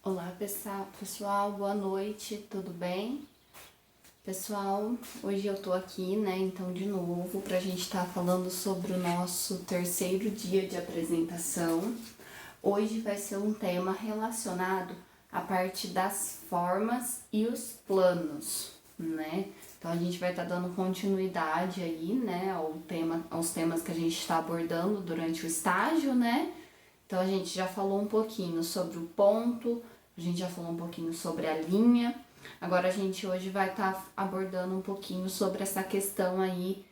Olá pessoal, boa noite, tudo bem? Pessoal, hoje eu tô aqui, né, então de novo pra gente estar falando sobre o nosso terceiro dia de apresentação. Hoje vai ser um tema relacionado à parte das formas e os planos, né? Então a gente vai estar dando continuidade aí, né, aos temas que a gente está abordando durante o estágio, né? Então a gente já falou um pouquinho sobre o ponto, a gente já falou um pouquinho sobre a linha. Agora a gente hoje vai estar abordando um pouquinho sobre essa questão aí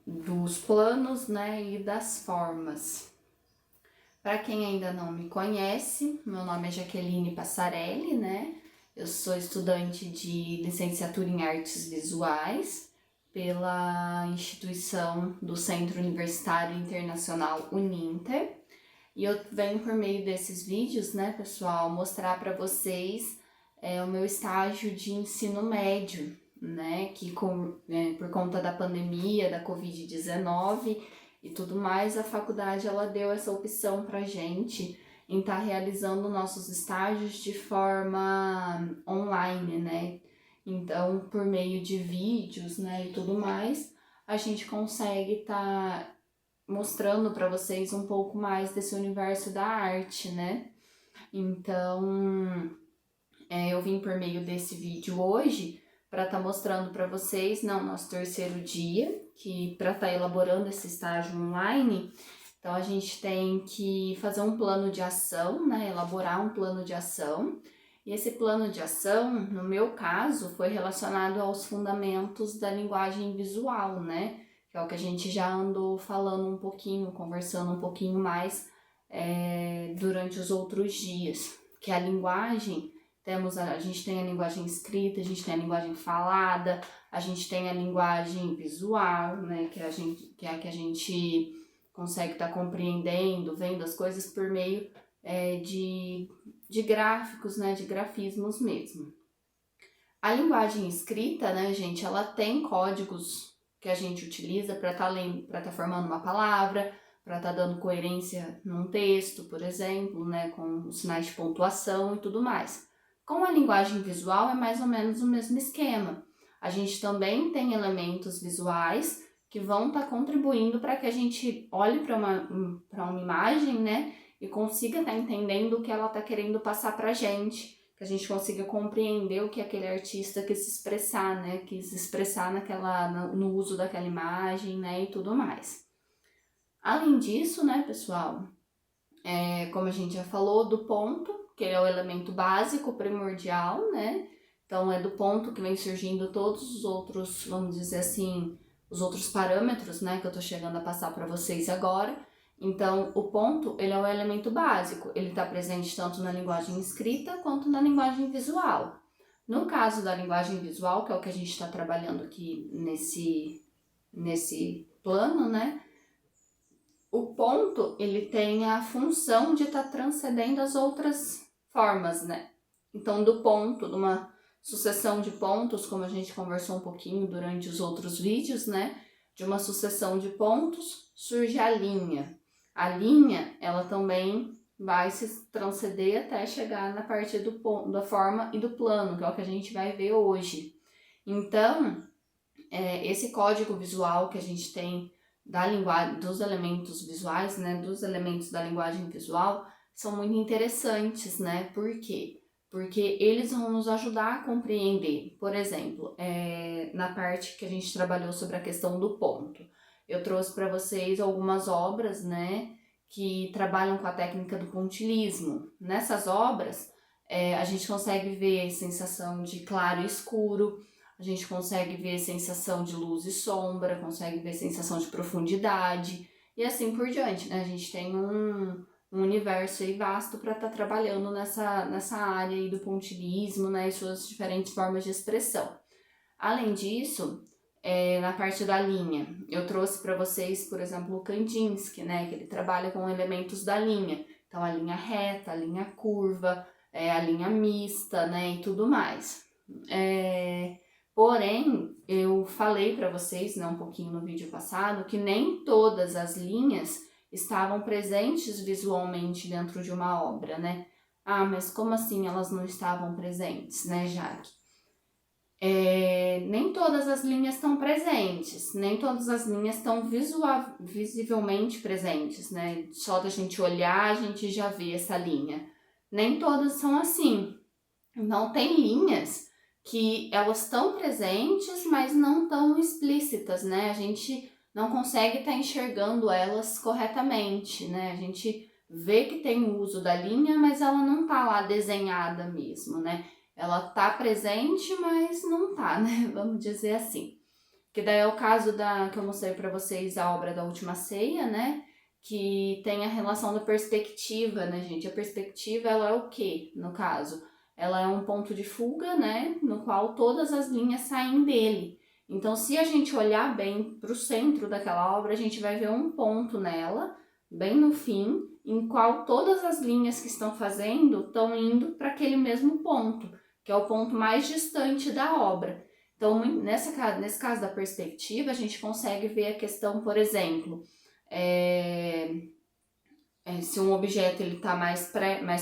dos planos, né, e das formas. Para quem ainda não me conhece, meu nome é Jaqueline Passarelli, né? Eu sou estudante de licenciatura em Artes Visuais pela instituição do Centro Universitário Internacional Uninter. E eu venho por meio desses vídeos, né, pessoal, mostrar para vocês o meu estágio de ensino médio, né, que por conta da pandemia, da Covid-19 e tudo mais, a faculdade ela deu essa opção pra gente em estar realizando nossos estágios de forma online, né? Então, por meio de vídeos, né, e tudo mais, a gente consegue estar mostrando para vocês um pouco mais desse universo da arte, né? Então, eu vim por meio desse vídeo hoje para estar mostrando para vocês, no nosso terceiro dia, que para estar elaborando esse estágio online, então a gente tem que fazer um plano de ação, né? Elaborar um plano de ação. E esse plano de ação, no meu caso, foi relacionado aos fundamentos da linguagem visual, né? Que é o que a gente já andou falando um pouquinho, conversando um pouquinho mais durante os outros dias. Que a linguagem, a gente tem a linguagem escrita, a gente tem a linguagem falada, a gente tem a linguagem visual, né? Que é a que a gente consegue estar compreendendo, vendo as coisas por meio de gráficos, né? De grafismos mesmo. A linguagem escrita, né, gente, ela tem códigos que a gente utiliza para estar formando uma palavra, para estar dando coerência num texto, por exemplo, né, com os sinais de pontuação e tudo mais. Com a linguagem visual é mais ou menos o mesmo esquema. A gente também tem elementos visuais que vão estar contribuindo para que a gente olhe para uma imagem, né, e consiga estar entendendo o que ela está querendo passar para a gente, que a gente consiga compreender o que aquele artista quis expressar, né, quis expressar no uso daquela imagem, né, e tudo mais. Além disso, né, pessoal, como a gente já falou, do ponto, que é o elemento básico, primordial, né, então é do ponto que vem surgindo todos os outros, vamos dizer assim, os outros parâmetros, né, que eu tô chegando a passar para vocês agora. Então, o ponto, ele é o elemento básico, ele está presente tanto na linguagem escrita quanto na linguagem visual. No caso da linguagem visual, que é o que a gente está trabalhando aqui nesse plano, né, o ponto, ele tem a função de estar transcendendo as outras formas, né? Então, do ponto, de uma sucessão de pontos, como a gente conversou um pouquinho durante os outros vídeos, né? De uma sucessão de pontos, surge a linha. A linha, ela também vai se transcender até chegar na parte da forma e do plano, que é o que a gente vai ver hoje. Então, esse código visual que a gente tem da linguagem, dos elementos visuais, né, dos elementos da linguagem visual, são muito interessantes, né? Por quê? Porque eles vão nos ajudar a compreender. Por exemplo, na parte que a gente trabalhou sobre a questão do ponto, eu trouxe para vocês algumas obras, né, que trabalham com a técnica do pontilhismo. Nessas obras, a gente consegue ver sensação de claro e escuro, a gente consegue ver sensação de luz e sombra, consegue ver sensação de profundidade e assim por diante, né? A gente tem um universo aí vasto para estar trabalhando nessa área aí do pontilhismo, né? E suas diferentes formas de expressão. Além disso, na parte da linha, eu trouxe para vocês, por exemplo, o Kandinsky, né? Que ele trabalha com elementos da linha. Então, a linha reta, a linha curva, a linha mista, né? E tudo mais. Porém, eu falei para vocês, né, um pouquinho no vídeo passado, que nem todas as linhas estavam presentes visualmente dentro de uma obra, né? Ah, mas como assim elas não estavam presentes, né, Jaque? Nem todas as linhas estão presentes, nem todas as linhas estão visivelmente presentes, né? Só da gente olhar, a gente já vê essa linha. Nem todas são assim. Então, tem linhas que elas estão presentes, mas não tão explícitas, né? A gente não consegue estar enxergando elas corretamente, né? A gente vê que tem o uso da linha, mas ela não tá lá desenhada mesmo, né? Ela tá presente, mas não tá, né? Vamos dizer assim. Que daí é o caso que eu mostrei para vocês, a obra da Última Ceia, né? Que tem a relação da perspectiva, né, gente? A perspectiva, ela é o quê, no caso? Ela é um ponto de fuga, né? No qual todas as linhas saem dele. Então, se a gente olhar bem para o centro daquela obra, a gente vai ver um ponto nela, bem no fim, em qual todas as linhas que estão fazendo estão indo para aquele mesmo ponto, que é o ponto mais distante da obra. Então, nesse caso da perspectiva, a gente consegue ver a questão, por exemplo, se um objeto está mais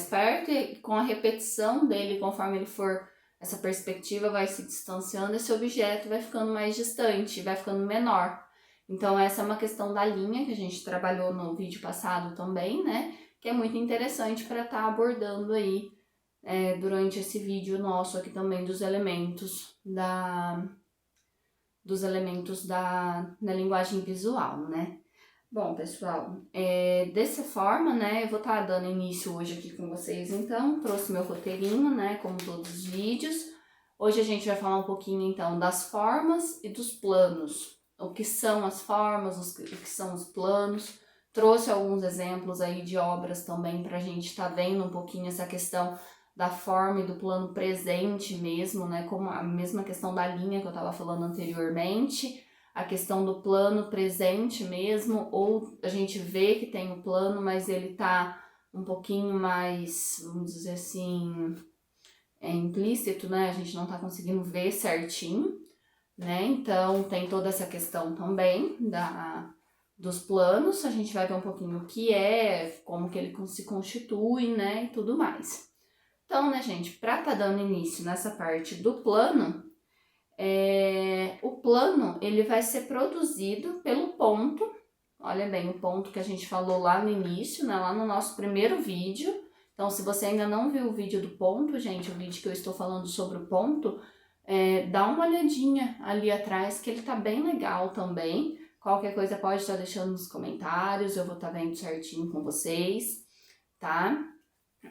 perto e com a repetição dele, conforme ele for, essa perspectiva vai se distanciando, esse objeto vai ficando mais distante, vai ficando menor. Então, essa é uma questão da linha que a gente trabalhou no vídeo passado também, né? Que é muito interessante para estar abordando aí durante esse vídeo nosso aqui também dos elementos da linguagem visual, né? Bom, pessoal, dessa forma, né, eu vou estar dando início hoje aqui com vocês, então, trouxe meu roteirinho, né, como todos os vídeos. Hoje a gente vai falar um pouquinho, então, das formas e dos planos. O que são as formas, o que são os planos. Trouxe alguns exemplos aí de obras também para a gente estar vendo um pouquinho essa questão da forma e do plano presente mesmo, né, como a mesma questão da linha que eu estava falando anteriormente, a questão do plano presente mesmo, ou a gente vê que tem o plano, mas ele tá um pouquinho mais, vamos dizer assim, implícito, né, a gente não tá conseguindo ver certinho, né, então tem toda essa questão também dos planos, a gente vai ver um pouquinho o que como que ele se constitui, né, e tudo mais. Então, né, gente, para estar dando início nessa parte do plano, o plano ele vai ser produzido pelo ponto, olha bem, o ponto que a gente falou lá no início, né, lá no nosso primeiro vídeo. Então, se você ainda não viu o vídeo do ponto, gente, o vídeo que eu estou falando sobre o ponto, dá uma olhadinha ali atrás, que ele tá bem legal também. Qualquer coisa pode estar deixando nos comentários, eu vou estar vendo certinho com vocês, tá?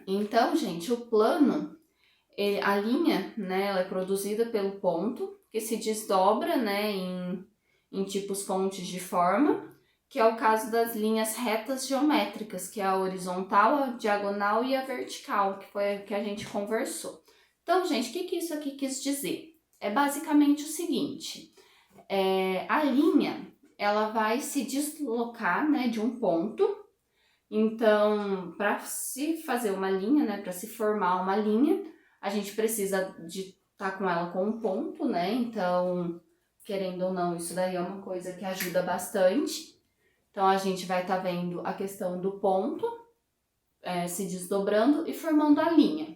Então, gente, o plano, a linha, né, ela é produzida pelo ponto, que se desdobra, né, em tipos fontes de forma, que é o caso das linhas retas geométricas, que é a horizontal, a diagonal e a vertical, que foi o que a gente conversou. Então, gente, o que isso aqui quis dizer? É basicamente o seguinte, a linha, ela vai se deslocar, né, de um ponto. Então, para se fazer uma linha, né, para se formar uma linha, a gente precisa de estar com ela com um ponto, né? Então, querendo ou não, isso daí é uma coisa que ajuda bastante. Então, a gente vai estar vendo a questão do ponto se desdobrando e formando a linha.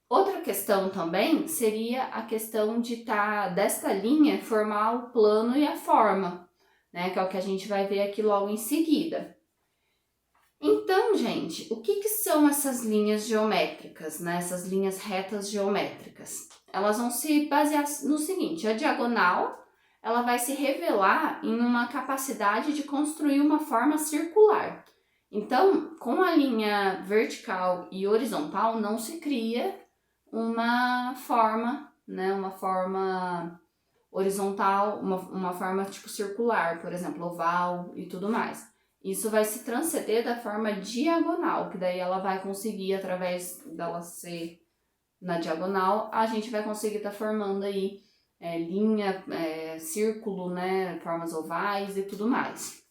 Outra questão também seria a questão de desta linha formar o plano e a forma, né? Que é o que a gente vai ver aqui logo em seguida. Então, gente, o que são essas linhas geométricas, né? Essas linhas retas geométricas? Elas vão se basear no seguinte, a diagonal, ela vai se revelar em uma capacidade de construir uma forma circular. Então, com a linha vertical e horizontal, não se cria uma forma, né? Uma forma horizontal, uma forma tipo circular, por exemplo, oval e tudo mais. Isso vai se transcender da forma diagonal, que daí ela vai conseguir, através dela ser na diagonal, a gente vai conseguir estar formando aí linha, círculo, né, formas ovais e tudo mais.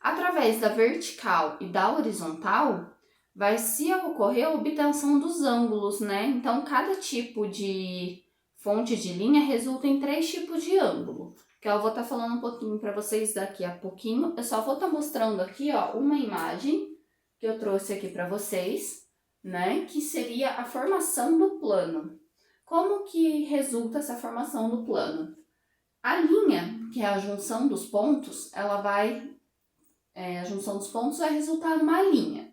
Através da vertical e da horizontal, vai se ocorrer a obtenção dos ângulos, né? Então, cada tipo de fonte de linha resulta em 3 tipos de ângulo, que eu vou estar falando um pouquinho para vocês daqui a pouquinho. Eu só vou estar mostrando aqui, ó, uma imagem que eu trouxe aqui para vocês, né, que seria a formação do plano. Como que resulta essa formação do plano? A linha, que é a junção dos pontos, a junção dos pontos vai resultar numa linha.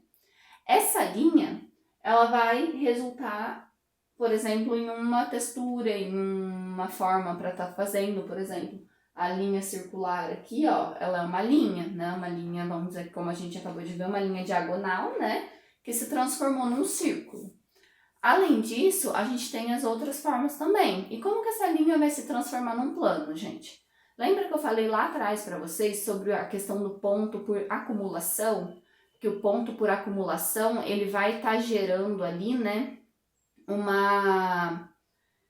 Essa linha, ela vai resultar, por exemplo, em uma textura, em uma forma para estar fazendo, por exemplo, a linha circular aqui, ó, ela é uma linha, né? Uma linha, vamos dizer, como a gente acabou de ver, uma linha diagonal, né? Que se transformou num círculo. Além disso, a gente tem as outras formas também. E como que essa linha vai se transformar num plano, gente? Lembra que eu falei lá atrás para vocês sobre a questão do ponto por acumulação? Que o ponto por acumulação, ele vai estar gerando ali, né,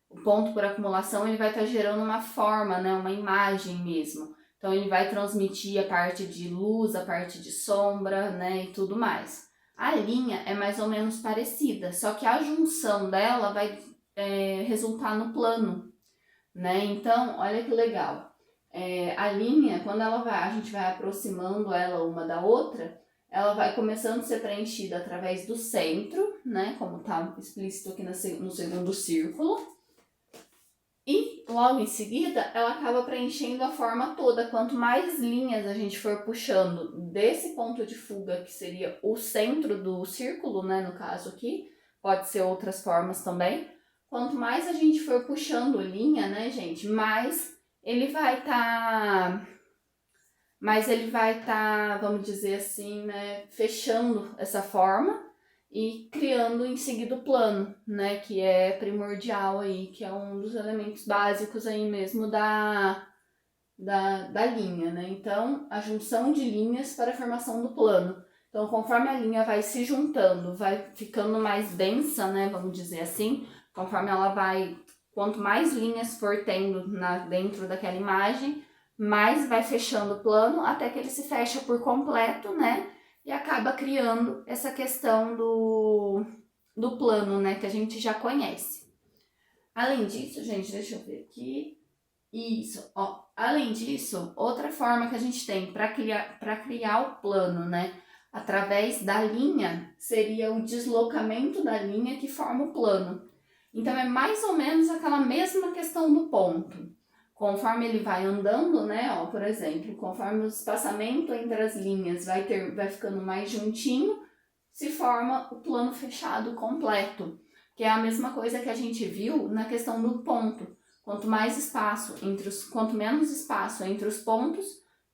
o ponto por acumulação, ele vai estar gerando uma forma, né, uma imagem mesmo. Então, ele vai transmitir a parte de luz, a parte de sombra, né, e tudo mais. A linha é mais ou menos parecida, só que a junção dela vai resultar no plano, né? Então, olha que legal. A linha, quando a gente vai aproximando ela uma da outra, ela vai começando a ser preenchida através do centro, né? Como está explícito aqui no segundo círculo. E logo em seguida, ela acaba preenchendo a forma toda. Quanto mais linhas a gente for puxando desse ponto de fuga, que seria o centro do círculo, né, no caso aqui, pode ser outras formas também. Quanto mais a gente for puxando linha, né, gente, mais ele vai estar, vamos dizer assim, né, fechando essa forma e criando em seguida o plano, né, que é primordial aí, que é um dos elementos básicos aí mesmo da linha, né? Então, a junção de linhas para a formação do plano. Então, conforme a linha vai se juntando, vai ficando mais densa, né, vamos dizer assim, conforme quanto mais linhas for tendo dentro daquela imagem, mais vai fechando o plano, até que ele se fecha por completo, né? E acaba criando essa questão do plano, né, que a gente já conhece. Além disso, gente, deixa eu ver aqui. Isso, ó. Além disso, outra forma que a gente tem para criar o plano, né, através da linha, seria o deslocamento da linha que forma o plano. Então, é mais ou menos aquela mesma questão do ponto. Conforme ele vai andando, né, ó, por exemplo, conforme o espaçamento entre as linhas vai ficando mais juntinho, se forma o plano fechado completo, que é a mesma coisa que a gente viu na questão do ponto. Quanto menos espaço entre os pontos,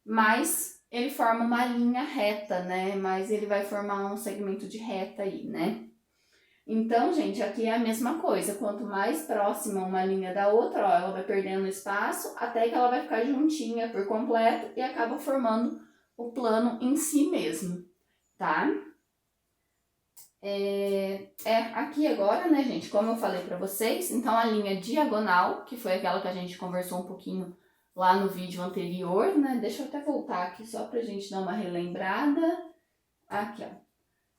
mais ele forma uma linha reta, né, mais ele vai formar um segmento de reta aí, né. Então, gente, aqui é a mesma coisa. Quanto mais próxima uma linha da outra, ó, ela vai perdendo espaço até que ela vai ficar juntinha por completo e acaba formando o plano em si mesmo, tá? Aqui agora, né, gente, como eu falei pra vocês, então a linha diagonal, que foi aquela que a gente conversou um pouquinho lá no vídeo anterior, né? Deixa eu até voltar aqui só pra gente dar uma relembrada. Aqui, ó.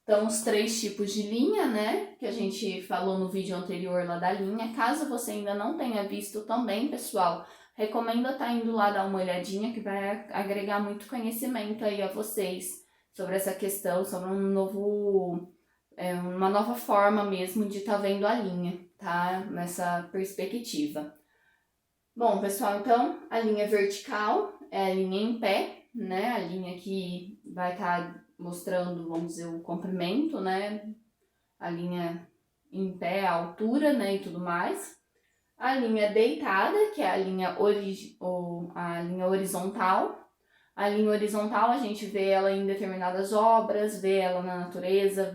Então, os 3 tipos de linha, né, que a gente falou no vídeo anterior lá da linha. Caso você ainda não tenha visto também, pessoal, recomendo estar indo lá dar uma olhadinha, que vai agregar muito conhecimento aí a vocês sobre essa questão, sobre uma nova forma mesmo de estar vendo a linha, tá? Nessa perspectiva. Bom, pessoal, então, a linha vertical é a linha em pé, né, a linha que vai estar mostrando, vamos dizer, o comprimento, né, a linha em pé, a altura, né, e tudo mais. A linha deitada, que é a linha horizontal. A linha horizontal a gente vê ela em determinadas obras, vê ela na natureza,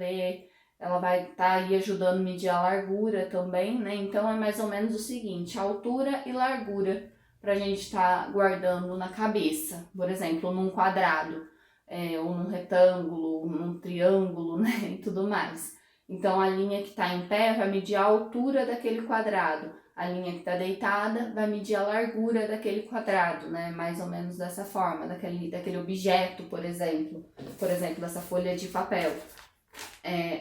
ela vai estar aí ajudando a medir a largura também, né, então é mais ou menos o seguinte, altura e largura para a gente estar guardando na cabeça, por exemplo, num quadrado. Ou num retângulo, num triângulo, né, e tudo mais. Então, a linha que está em pé vai medir a altura daquele quadrado, a linha que está deitada vai medir a largura daquele quadrado, né, mais ou menos dessa forma, daquele objeto, por exemplo, dessa folha de papel.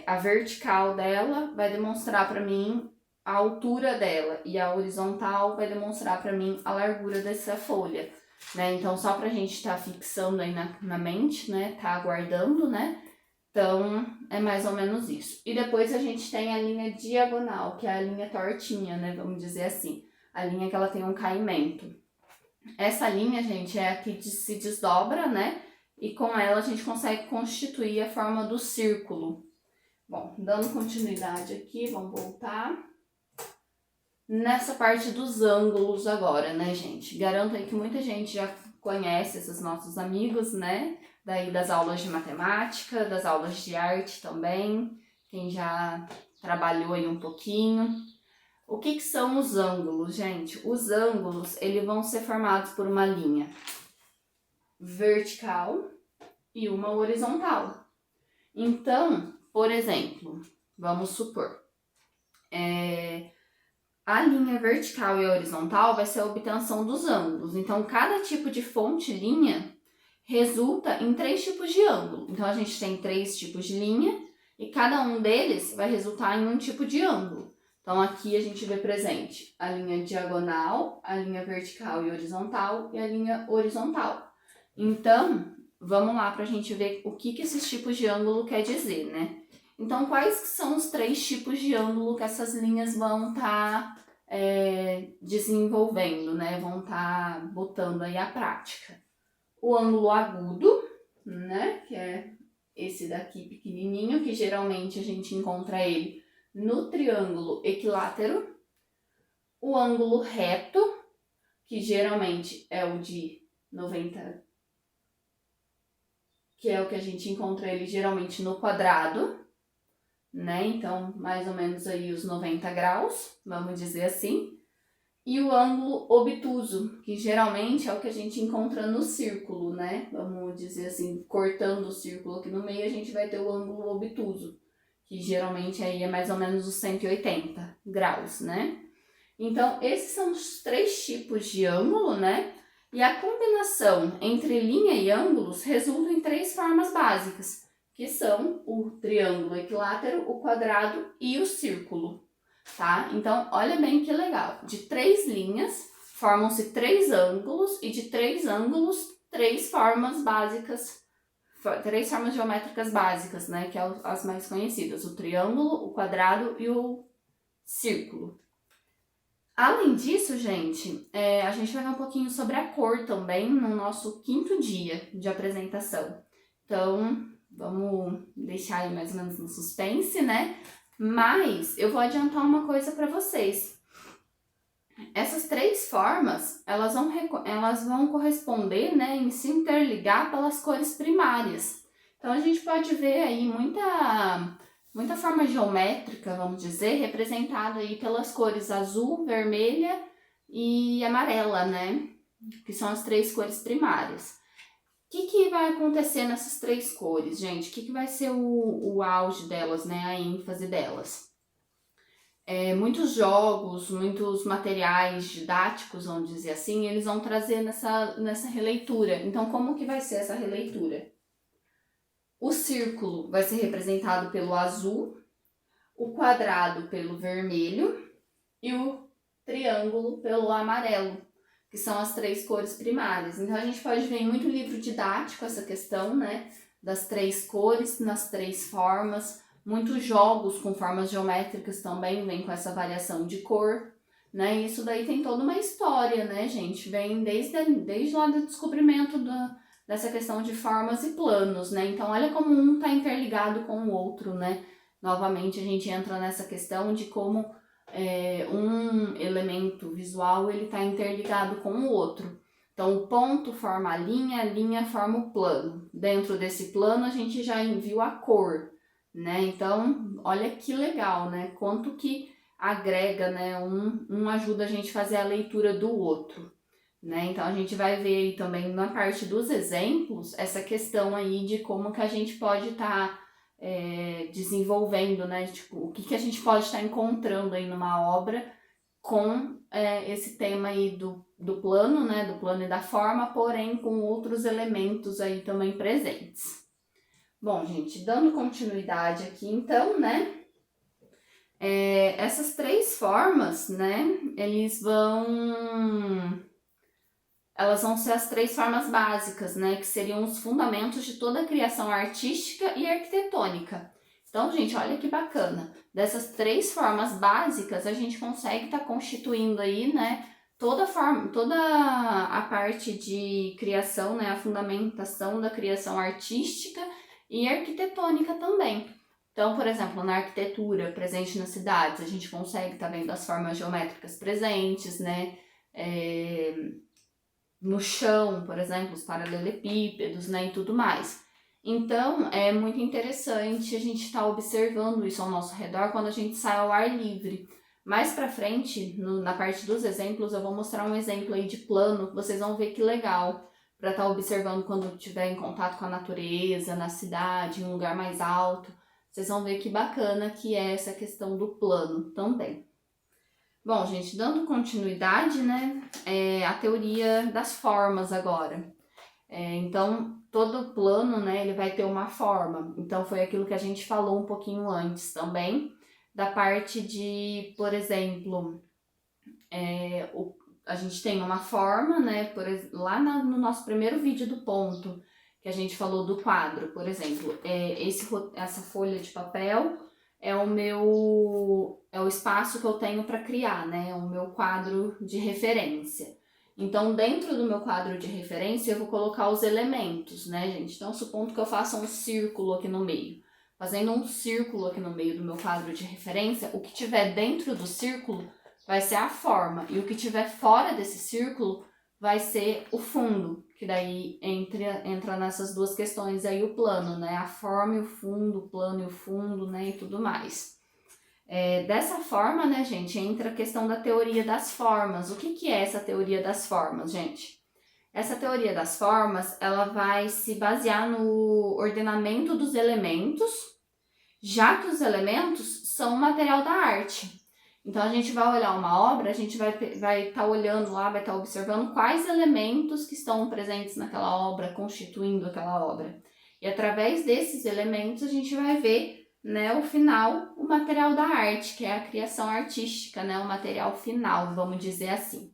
A vertical dela vai demonstrar para mim a altura dela e a horizontal vai demonstrar para mim a largura dessa folha. Né? Então, só pra gente estar fixando aí na mente, né? Tá aguardando, né? Então, é mais ou menos isso. E depois a gente tem a linha diagonal, que é a linha tortinha, né? Vamos dizer assim. A linha que ela tem um caimento. Essa linha, gente, é a que se desdobra, né? E com ela a gente consegue constituir a forma do círculo. Bom, dando continuidade aqui, vamos voltar. Nessa parte dos ângulos agora, né, gente? Garanto aí que muita gente já conhece esses nossos amigos, né? Daí das aulas de matemática, das aulas de arte também, quem já trabalhou aí um pouquinho. O que são os ângulos, gente? Os ângulos, eles vão ser formados por uma linha vertical e uma horizontal. Então, por exemplo, vamos supor, a linha vertical e a horizontal vai ser a obtenção dos ângulos. Então, cada tipo de fonte-linha resulta em 3 tipos de ângulo. Então, a gente tem 3 tipos de linha e cada um deles vai resultar em um tipo de ângulo. Então, aqui a gente vê presente a linha diagonal, a linha vertical e horizontal e a linha horizontal. Então, vamos lá para a gente ver o que esses tipos de ângulo quer dizer, né? Então, quais são os 3 tipos de ângulo que essas linhas vão estar desenvolvendo, né? Vão estar botando aí a prática. O ângulo agudo, né? Que é esse daqui pequenininho, que geralmente a gente encontra ele no triângulo equilátero. O ângulo reto, que geralmente é o de 90, que é o que a gente encontra ele geralmente no quadrado, né? Então, mais ou menos aí os 90 graus, vamos dizer assim. E o ângulo obtuso, que geralmente é o que a gente encontra no círculo, né? Vamos dizer assim, cortando o círculo aqui no meio, a gente vai ter o ângulo obtuso, que geralmente aí é mais ou menos os 180 graus, né? Então, esses são os 3 tipos de ângulo, né? E a combinação entre linha e ângulos resulta em 3 formas básicas, que são o triângulo equilátero, o quadrado e o círculo, tá? Então, olha bem que legal. De 3 linhas, formam-se 3 ângulos e de 3 ângulos, 3 formas básicas, 3 formas geométricas básicas, né? Que são as mais conhecidas, o triângulo, o quadrado e o círculo. Além disso, gente, a gente vai ver um pouquinho sobre a cor também no nosso 5º dia de apresentação. Então, vamos deixar aí mais ou menos no suspense, né? Mas eu vou adiantar uma coisa para vocês. Essas 3 formas, elas vão corresponder, né, em se interligar pelas cores primárias. Então, a gente pode ver aí muita forma geométrica, vamos dizer, representada aí pelas cores azul, vermelha e amarela, né? Que são as 3 cores primárias. O que vai acontecer nessas 3 cores, gente? O que vai ser o auge delas, né? A ênfase delas? Muitos jogos, muitos materiais didáticos, vamos dizer assim, eles vão trazer nessa releitura. Então, como que vai ser essa releitura? O círculo vai ser representado pelo azul, o quadrado pelo vermelho e o triângulo pelo amarelo, que são as 3 cores primárias. Então, a gente pode ver em muito livro didático essa questão, né, das 3 cores, nas 3 formas. Muitos jogos com formas geométricas também vêm com essa variação de cor, né? E isso daí tem toda uma história, né, gente? Vem desde lá do descobrimento dessa questão de formas e planos, né? Então, olha como um está interligado com o outro, né? Novamente, a gente entra nessa questão de como um elemento visual ele está interligado com o outro. Então, o ponto forma a linha forma o plano. Dentro desse plano, a gente já viu a cor, né? Então, olha que legal, né? Quanto que agrega, né? Um ajuda a gente a fazer a leitura do outro, né? Então, a gente vai ver aí também na parte dos exemplos essa questão aí de como que a gente pode estar desenvolvendo, né? Tipo, o que a gente pode estar encontrando aí numa obra com esse tema aí do plano, né? Do plano e da forma, porém com outros elementos aí também presentes. Bom, gente, dando continuidade aqui, então, né? Essas 3 formas, né? Eles vão elas vão ser as 3 formas básicas, né, que seriam os fundamentos de toda a criação artística e arquitetônica. Então, gente, olha que bacana. Dessas 3 formas básicas, a gente consegue estar constituindo aí, né, toda a parte de criação, né, a fundamentação da criação artística e arquitetônica também. Então, por exemplo, na arquitetura presente nas cidades, a gente consegue estar vendo as formas geométricas presentes, né, no chão, por exemplo, os paralelepípedos, né, e tudo mais. Então, é muito interessante a gente estar observando isso ao nosso redor quando a gente sai ao ar livre. Mais pra frente, na parte dos exemplos, eu vou mostrar um exemplo aí de plano, que vocês vão ver que legal, para estar observando quando estiver em contato com a natureza, na cidade, em um lugar mais alto. Vocês vão ver que bacana que é essa questão do plano também. Bom, gente, dando continuidade, né, a teoria das formas agora. Então, todo plano, né, ele vai ter uma forma. Então, foi aquilo que a gente falou um pouquinho antes também, da parte de, por exemplo, a gente tem uma forma, né, lá no nosso primeiro vídeo do ponto, que a gente falou do quadro, por exemplo, essa folha de papel é o espaço que eu tenho para criar, né, o meu quadro de referência. Então, dentro do meu quadro de referência, eu vou colocar os elementos, né, gente? Então, supondo que eu faça um círculo aqui no meio. Fazendo um círculo aqui no meio do meu quadro de referência, o que tiver dentro do círculo vai ser a forma, e o que tiver fora desse círculo vai ser o fundo, que daí entra nessas duas questões aí o plano, né? A forma e o fundo, o plano e o fundo, né? E tudo mais. Dessa forma, né, gente, entra a questão da teoria das formas. O que é essa teoria das formas, gente? Essa teoria das formas, ela vai se basear no ordenamento dos elementos, já que os elementos são o material da arte. Então, a gente vai olhar uma obra, a gente vai estar olhando lá, vai estar observando quais elementos que estão presentes naquela obra, constituindo aquela obra. E através desses elementos, a gente vai ver, né, o final, o material da arte, que é a criação artística, né, o material final, vamos dizer assim.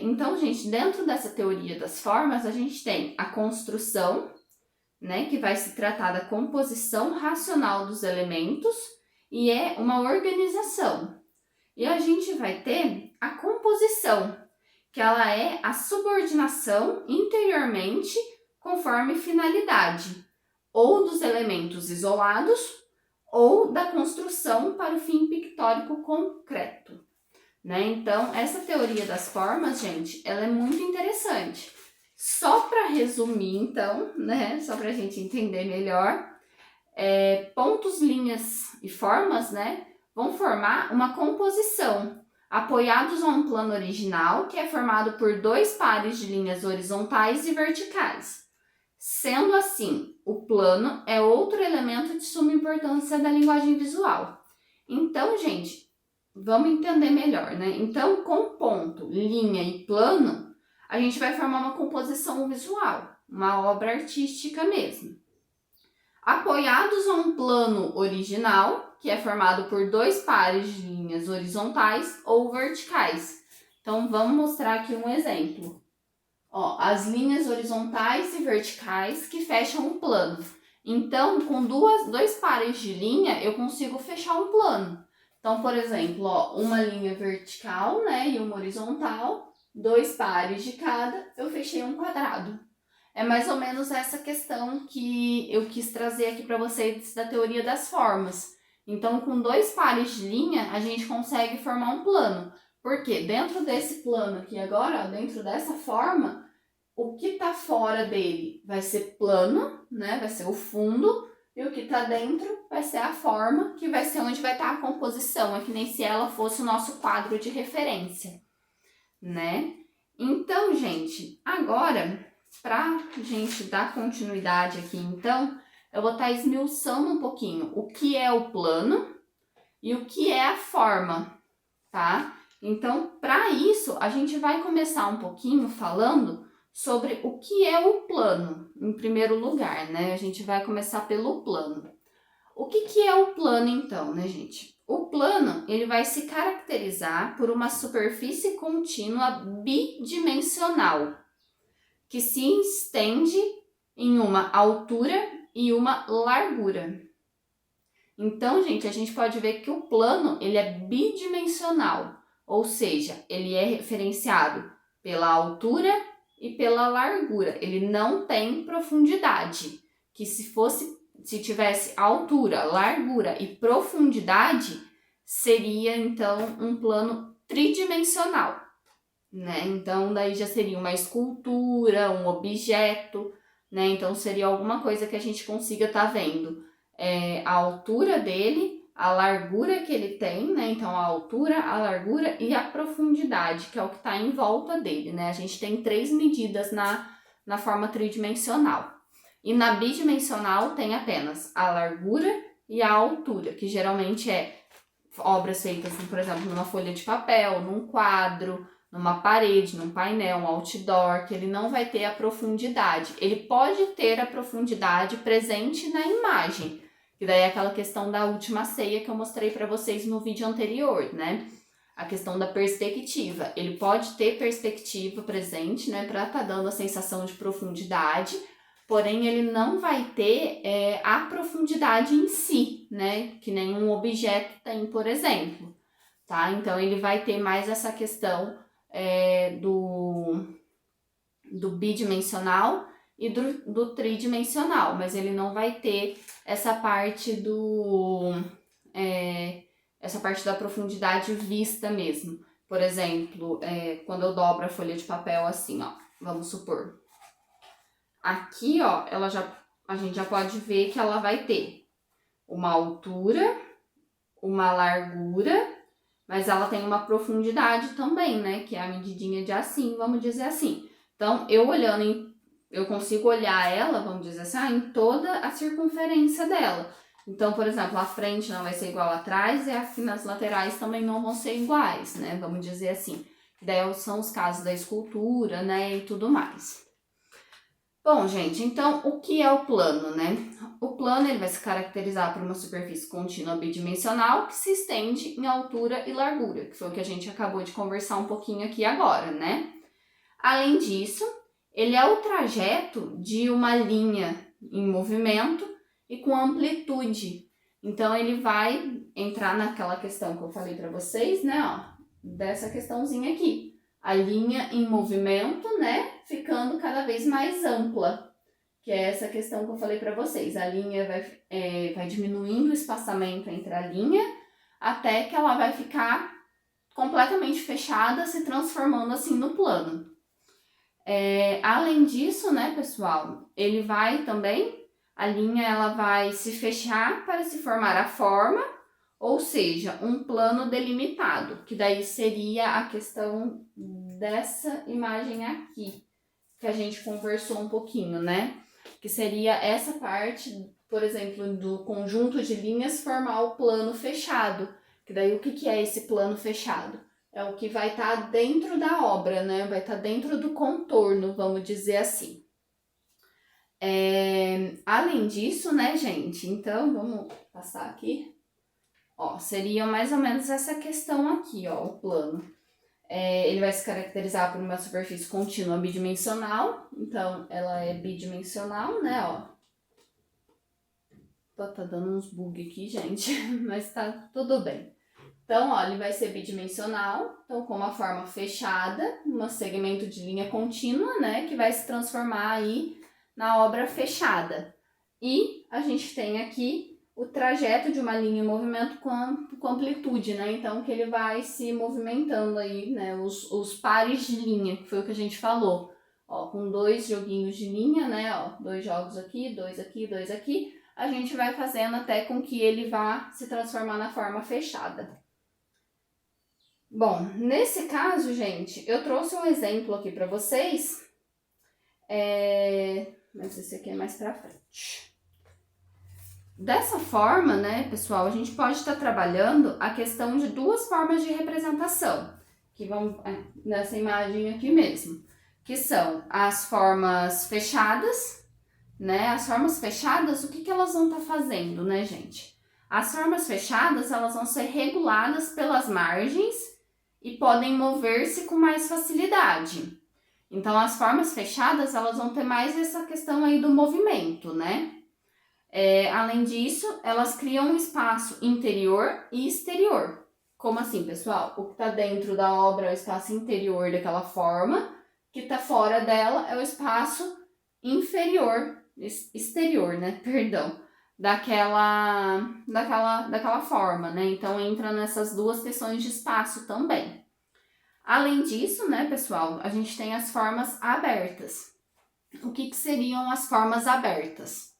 Então, gente, dentro dessa teoria das formas, a gente tem a construção, né, que vai se tratar da composição racional dos elementos, e é uma organização. E a gente vai ter a composição, que ela é a subordinação interiormente conforme finalidade, ou dos elementos isolados, ou da construção para o fim pictórico concreto. Né? Então, essa teoria das formas, gente, ela é muito interessante. Só para resumir, então, né, só para a gente entender melhor, pontos, linhas e formas, né, vão formar uma composição, apoiados a um plano original, que é formado por 2 pares de linhas horizontais e verticais. Sendo assim, o plano é outro elemento de suma importância da linguagem visual. Então, gente, vamos entender melhor, né? Então, com ponto, linha e plano, a gente vai formar uma composição visual, uma obra artística mesmo. Apoiados a um plano original, que é formado por 2 pares de linhas horizontais ou verticais. Então, vamos mostrar aqui um exemplo. Ó, as linhas horizontais e verticais que fecham um plano. Então, com 2 pares de linha, eu consigo fechar um plano. Então, por exemplo, ó, uma linha vertical, né, e uma horizontal, 2 pares de cada, eu fechei um quadrado. É mais ou menos essa questão que eu quis trazer aqui para vocês da teoria das formas. Então, com 2 pares de linha, a gente consegue formar um plano. Porque dentro desse plano aqui agora, ó, dentro dessa forma, o que está fora dele vai ser plano, né? Vai ser o fundo. E o que está dentro vai ser a forma, que vai ser onde vai estar a composição. É que nem se ela fosse o nosso quadro de referência, né? Então, gente, agora, para a gente dar continuidade aqui, então, eu vou estar esmiuçando um pouquinho o que é o plano e o que é a forma, tá? Então, para isso, a gente vai começar um pouquinho falando sobre o que é o plano, em primeiro lugar, né? A gente vai começar pelo plano. O que é o plano, então, né, gente? O plano, ele vai se caracterizar por uma superfície contínua bidimensional, que se estende em uma altura e uma largura. Então, gente, a gente pode ver que o plano, ele é bidimensional, ou seja, ele é referenciado pela altura e pela largura. Ele não tem profundidade, que se tivesse altura, largura e profundidade, seria então um plano tridimensional, né? Então daí já seria uma escultura, um objeto, né? Então seria alguma coisa que a gente consiga estar vendo a altura dele, a largura que ele tem, né? Então a altura, a largura e a profundidade, que é o que está em volta dele, né? A gente tem 3 medidas na forma tridimensional. E na bidimensional tem apenas a largura e a altura, que geralmente é obras feitas, por exemplo, numa folha de papel, num quadro, numa parede, num painel, um outdoor, que ele não vai ter a profundidade. Ele pode ter a profundidade presente na imagem, que daí é aquela questão da última ceia que eu mostrei para vocês no vídeo anterior, né? A questão da perspectiva. Ele pode ter perspectiva presente, né, para estar dando a sensação de profundidade, porém ele não vai ter a profundidade em si, né, que nenhum objeto tem, por exemplo, tá? Então ele vai ter mais essa questão do bidimensional e do tridimensional, mas ele não vai ter essa parte essa parte da profundidade vista mesmo. Por exemplo, quando eu dobro a folha de papel assim, ó, vamos supor. Aqui, ó, a gente já pode ver que ela vai ter uma altura, uma largura, mas ela tem uma profundidade também, né? Que é a medidinha de assim, vamos dizer assim. Então, eu consigo olhar ela, vamos dizer assim, em toda a circunferência dela. Então, por exemplo, a frente não vai ser igual atrás e aqui nas laterais também não vão ser iguais, né? Vamos dizer assim. Daí são os casos da escultura, né? E tudo mais. Bom, gente, então o que é o plano, né? O plano ele vai se caracterizar por uma superfície contínua bidimensional que se estende em altura e largura, que foi o que a gente acabou de conversar um pouquinho aqui agora, né? Além disso, ele é o trajeto de uma linha em movimento e com amplitude. Então, ele vai entrar naquela questão que eu falei para vocês, né? Ó, dessa questãozinha aqui. A linha em movimento, né, ficando cada vez mais ampla, que é essa questão que eu falei para vocês. A linha vai diminuindo o espaçamento entre a linha até que ela vai ficar completamente fechada, se transformando assim no plano. Além disso, né, pessoal, ele vai também, a linha ela vai se fechar para se formar a forma, ou seja, um plano delimitado, que daí seria a questão dessa imagem aqui, que a gente conversou um pouquinho, né? Que seria essa parte, por exemplo, do conjunto de linhas formar o plano fechado. Que daí o que é esse plano fechado? É o que vai estar dentro da obra, né? Vai estar dentro do contorno, vamos dizer assim. Além disso, né, gente? Então, vamos passar aqui. Ó, seria mais ou menos essa questão aqui, ó, o plano. Ele vai se caracterizar por uma superfície contínua bidimensional. Então, ela é bidimensional, né, ó. Tá dando uns bug aqui, gente, mas tá tudo bem. Então, ó, ele vai ser bidimensional, então com uma forma fechada, um segmento de linha contínua, né, que vai se transformar aí na obra fechada. E a gente tem aqui o trajeto de uma linha em movimento com amplitude, né? Então, que ele vai se movimentando aí, né? Os pares de linha, que foi o que a gente falou. Ó, com 2 joguinhos de linha, né? Ó, 2 jogos aqui, 2 aqui, 2 aqui. A gente vai fazendo até com que ele vá se transformar na forma fechada. Bom, nesse caso, gente, eu trouxe um exemplo aqui para vocês. Mas esse aqui é mais pra frente. Dessa forma, né, pessoal, a gente pode estar trabalhando a questão de 2 formas de representação, que vão nessa imagem aqui mesmo, que são as formas fechadas, né? As formas fechadas, o que elas vão estar fazendo, né, gente? As formas fechadas, elas vão ser reguladas pelas margens e podem mover-se com mais facilidade. Então, as formas fechadas, elas vão ter mais essa questão aí do movimento, né? Além disso, elas criam um espaço interior e exterior. Como assim, pessoal? O que está dentro da obra é o espaço interior daquela forma, o que está fora dela é o espaço inferior, exterior, né? Perdão. Daquela forma, né? Então, entra nessas duas questões de espaço também. Além disso, né, pessoal, a gente tem as formas abertas. O que seriam as formas abertas?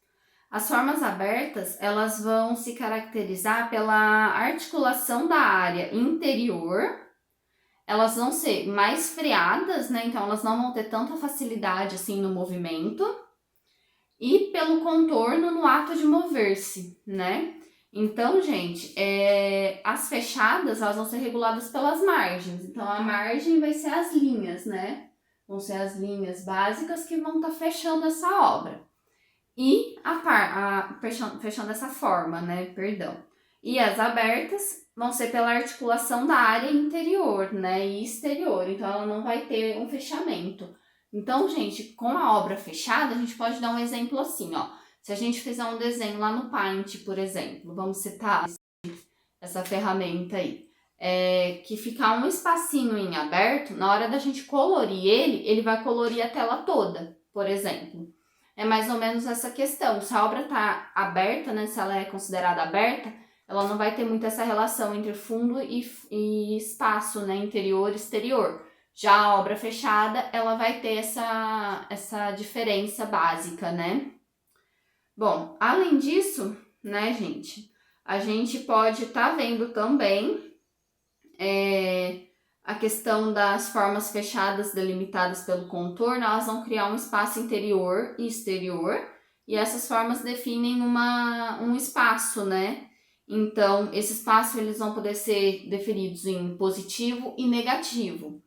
As formas abertas, elas vão se caracterizar pela articulação da área interior, elas vão ser mais freadas, né, então elas não vão ter tanta facilidade assim no movimento, e pelo contorno no ato de mover-se, né? Então, gente, as fechadas, elas vão ser reguladas pelas margens. Então, a margem vai ser as linhas, né? Vão ser as linhas básicas que vão estar fechando essa obra. E fechando essa forma, né? Perdão. E as abertas vão ser pela articulação da área interior, né? E exterior. Então, ela não vai ter um fechamento. Então, gente, com a obra fechada, a gente pode dar um exemplo assim, ó. Se a gente fizer um desenho lá no Paint, por exemplo, vamos citar essa ferramenta aí, que ficar um espacinho em aberto, na hora da gente colorir ele vai colorir a tela toda, por exemplo. É mais ou menos essa questão. Se a obra está aberta, né, se ela é considerada aberta, ela não vai ter muito essa relação entre fundo e espaço, né, interior e exterior. Já a obra fechada, ela vai ter essa diferença básica, né? Bom, além disso, né, gente, a gente pode estar vendo também a questão das formas fechadas delimitadas pelo contorno, elas vão criar um espaço interior e exterior, e essas formas definem um espaço, né? Então, esse espaço eles vão poder ser definidos em positivo e negativo.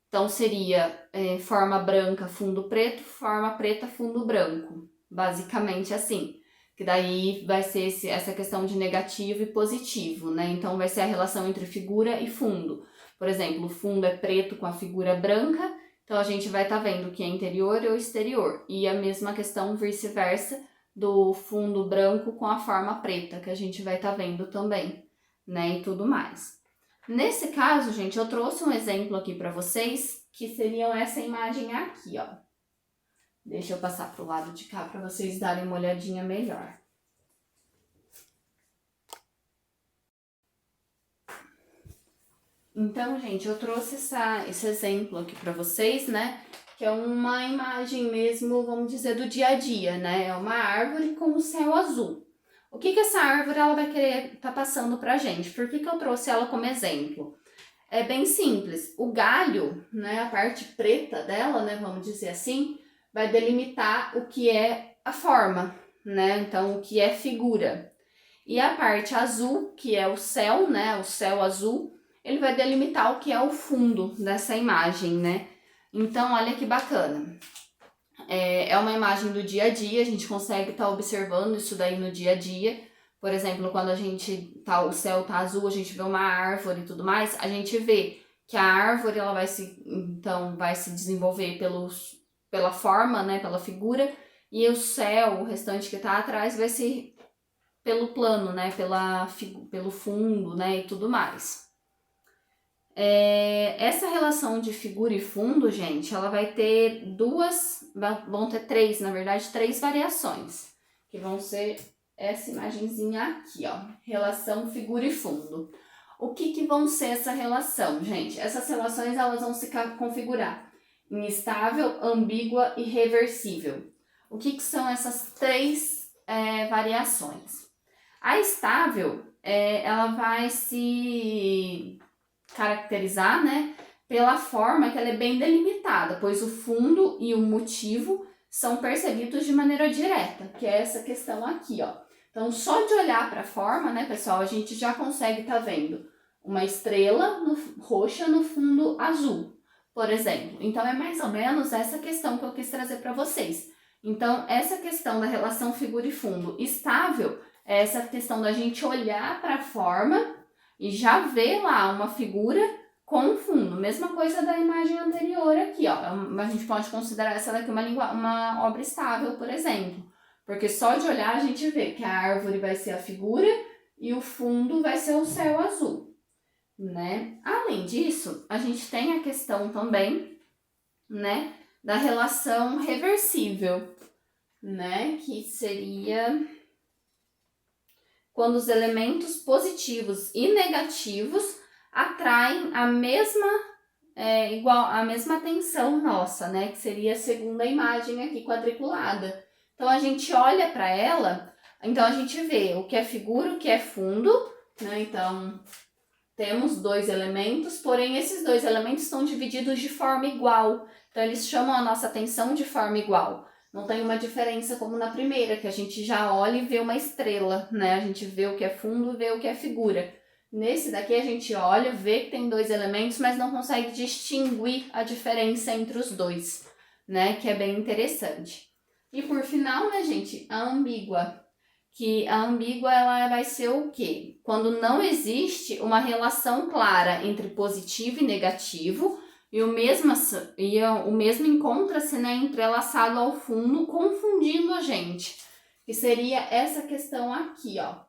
Então, seria forma branca, fundo preto, forma preta, fundo branco. Basicamente assim. Que daí vai ser essa questão de negativo e positivo, né? Então, vai ser a relação entre figura e fundo. Por exemplo, o fundo é preto com a figura branca, então a gente vai estar vendo que é interior ou exterior. E a mesma questão vice-versa do fundo branco com a forma preta, que a gente vai estar vendo também, né? E tudo mais. Nesse caso, gente, eu trouxe um exemplo aqui para vocês, que seriam essa imagem aqui, ó. Deixa eu passar para o lado de cá para vocês darem uma olhadinha melhor. Então, gente, eu trouxe esse exemplo aqui para vocês, né? Que é uma imagem mesmo, vamos dizer, do dia a dia, né? É uma árvore com o céu azul. O que essa árvore ela vai querer estar passando pra gente? Por que eu trouxe ela como exemplo? É bem simples. O galho, né, a parte preta dela, né, vamos dizer assim, vai delimitar o que é a forma, né? Então, o que é figura. E a parte azul, que é o céu, né, o céu azul, ele vai delimitar o que é o fundo dessa imagem, né? Então, olha que bacana. É uma imagem do dia a dia, a gente consegue estar observando isso daí no dia a dia. Por exemplo, quando o céu tá azul, a gente vê uma árvore e tudo mais, a gente vê que a árvore ela vai se desenvolver pela forma, né, pela figura, e o céu, o restante que tá atrás, vai ser pelo plano, né, pelo fundo, né, e tudo mais. Essa relação de figura e fundo, gente, ela vai ter vão ter três variações, que vão ser essa imagenzinha aqui, ó, relação figura e fundo. O que vão ser essa relação, gente? Essas relações, elas vão se configurar em estável, ambígua e reversível. O que são essas três variações? A estável, ela vai se caracterizar, né, pela forma que ela é bem delimitada, pois o fundo e o motivo são percebidos de maneira direta, que é essa questão aqui, ó. Então, só de olhar para a forma, né, pessoal, a gente já consegue estar vendo uma estrela roxa no fundo azul, por exemplo. Então, é mais ou menos essa questão que eu quis trazer para vocês. Então, essa questão da relação figura e fundo estável é essa questão da gente olhar para a forma e já ver lá uma figura com fundo. Mesma coisa da imagem anterior aqui, ó. A gente pode considerar essa daqui uma obra estável, por exemplo. Porque só de olhar a gente vê que a árvore vai ser a figura e o fundo vai ser o céu azul, né? Além disso, a gente tem a questão também, né, da relação reversível, né, que seria quando os elementos positivos e negativos atraem a mesma a mesma atenção nossa, né, que seria a segunda imagem aqui quadriculada. Então a gente olha para ela, então a gente vê o que é figura, o que é fundo, né? Então temos dois elementos, porém esses dois elementos estão divididos de forma igual. Então eles chamam a nossa atenção de forma igual. Não tem uma diferença como na primeira, que a gente já olha e vê uma estrela, né? A gente vê o que é fundo e vê o que é figura. Nesse daqui a gente olha, vê que tem dois elementos, mas não consegue distinguir a diferença entre os dois, né? Que é bem interessante. E por final, né, gente, a ambígua. Que a ambígua ela vai ser o quê? Quando não existe uma relação clara entre positivo e negativo, e o mesmo encontra-se, né, entrelaçado ao fundo, confundindo a gente. Que seria essa questão aqui, ó.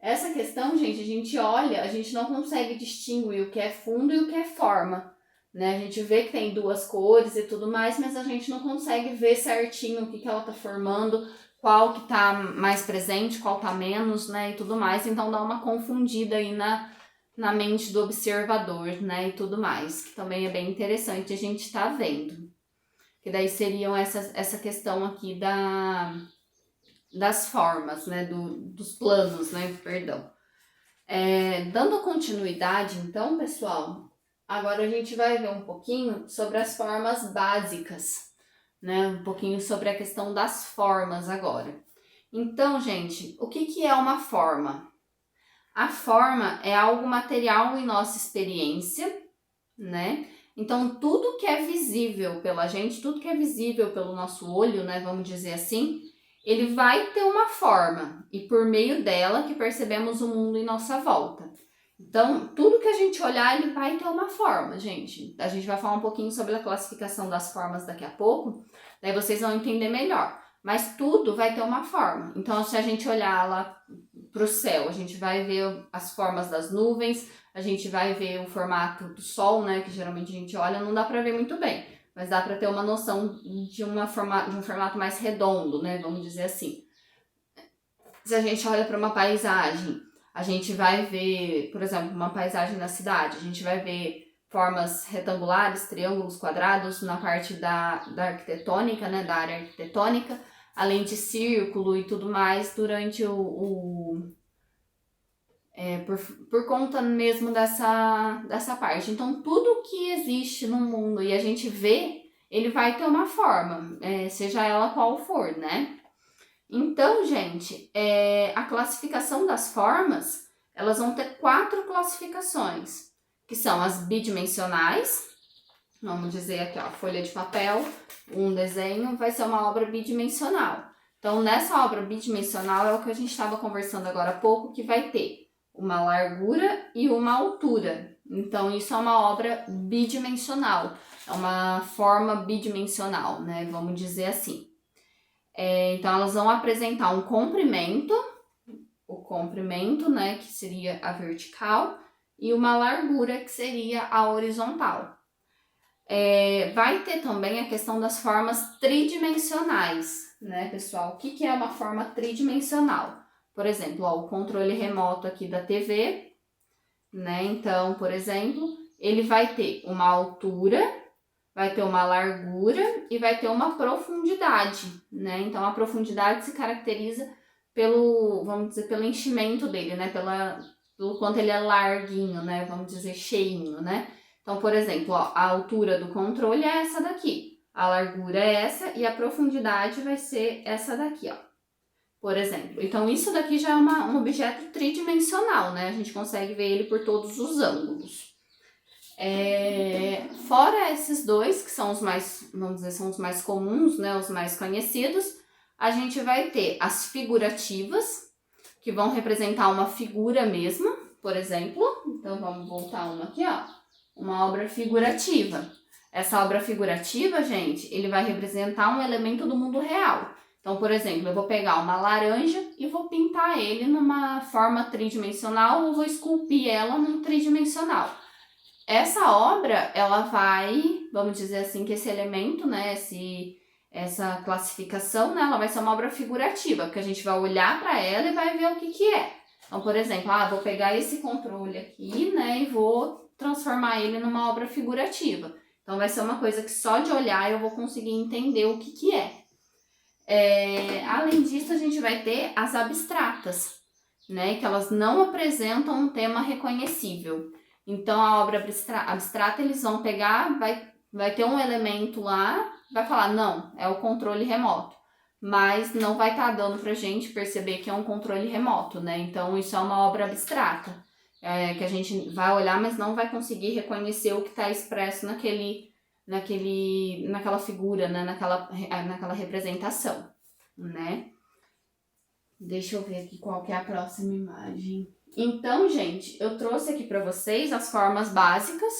Essa questão, gente, a gente olha, a gente não consegue distinguir o que é fundo e o que é forma, né? A gente vê que tem duas cores e tudo mais, mas a gente não consegue ver certinho o que ela tá formando, qual que tá mais presente, qual tá menos, né, e tudo mais. Então dá uma confundida aí na mente do observador, né, e tudo mais, que também é bem interessante a gente tá vendo. Que daí seriam essa questão aqui das formas, né, dos planos, né, perdão. Dando continuidade, então, pessoal, agora a gente vai ver um pouquinho sobre as formas básicas, né, um pouquinho sobre a questão das formas agora. Então, gente, o que é uma forma? A forma é algo material em nossa experiência, né? Então, tudo que é visível pela gente, tudo que é visível pelo nosso olho, né, vamos dizer assim, ele vai ter uma forma e por meio dela que percebemos o mundo em nossa volta. Então, tudo que a gente olhar, ele vai ter uma forma, gente. A gente vai falar um pouquinho sobre a classificação das formas daqui a pouco, daí vocês vão entender melhor. Mas tudo vai ter uma forma. Então, se a gente olhar lá para o céu, a gente vai ver as formas das nuvens, a gente vai ver o formato do sol, né, que geralmente a gente olha, não dá para ver muito bem, mas dá para ter uma noção de um formato mais redondo, né, vamos dizer assim. Se a gente olha para uma paisagem, a gente vai ver, por exemplo, uma paisagem na cidade, a gente vai ver formas retangulares, triângulos, quadrados na parte da arquitetônica, né, da área arquitetônica, além de círculo e tudo mais durante por conta mesmo dessa parte. Então, tudo que existe no mundo e a gente vê, ele vai ter uma forma, seja ela qual for, né? Então, gente, a classificação das formas, elas vão ter 4 classificações, que são as bidimensionais. Vamos dizer aqui, ó, folha de papel, um desenho vai ser uma obra bidimensional. Então, nessa obra bidimensional é o que a gente estava conversando agora há pouco, que vai ter uma largura e uma altura. Então, isso é uma obra bidimensional, é uma forma bidimensional, né? Vamos dizer assim. Então, elas vão apresentar um comprimento, o comprimento, né, que seria a vertical, e uma largura, que seria a horizontal. Vai ter também a questão das formas tridimensionais, né, pessoal? O que é uma forma tridimensional? Por exemplo, ó, o controle remoto aqui da TV, né? Então, por exemplo, ele vai ter uma altura, vai ter uma largura e vai ter uma profundidade, né? Então, a profundidade se caracteriza pelo, vamos dizer, pelo enchimento dele, né? Pelo quanto ele é larguinho, né? Vamos dizer, cheinho, né? Então, por exemplo, ó, a altura do controle é essa daqui, a largura é essa e a profundidade vai ser essa daqui, ó. Por exemplo, então isso daqui já é um objeto tridimensional, né? A gente consegue ver ele por todos os ângulos. Fora esses dois, que são os mais, vamos dizer, são os mais comuns, né? Os mais conhecidos, a gente vai ter as figurativas, que vão representar uma figura mesmo, por exemplo. Então, vamos voltar uma aqui, ó. Uma obra figurativa. Essa obra figurativa, gente, ele vai representar um elemento do mundo real. Então, por exemplo, eu vou pegar uma laranja e vou pintar ele numa forma tridimensional ou vou esculpir ela num tridimensional. Essa obra, ela vai, vamos dizer assim, que esse elemento, né, essa classificação, né, ela vai ser uma obra figurativa, porque a gente vai olhar para ela e vai ver o que que é. Então, por exemplo, vou pegar esse controle aqui, né, e vou transformar ele numa obra figurativa. Então, vai ser uma coisa que só de olhar eu vou conseguir entender o que que é. Além disso, a gente vai ter as abstratas, né, que elas não apresentam um tema reconhecível. Então, a obra abstrata, eles vão pegar, vai ter um elemento lá, vai falar, não, é o controle remoto. Mas não vai estar dando pra gente perceber que é um controle remoto, né? Então, isso é uma obra abstrata, que a gente vai olhar, mas não vai conseguir reconhecer o que está expresso naquela figura, né? naquela representação, né? Deixa eu ver aqui qual que é a próxima imagem. Então, gente, eu trouxe aqui para vocês as formas básicas,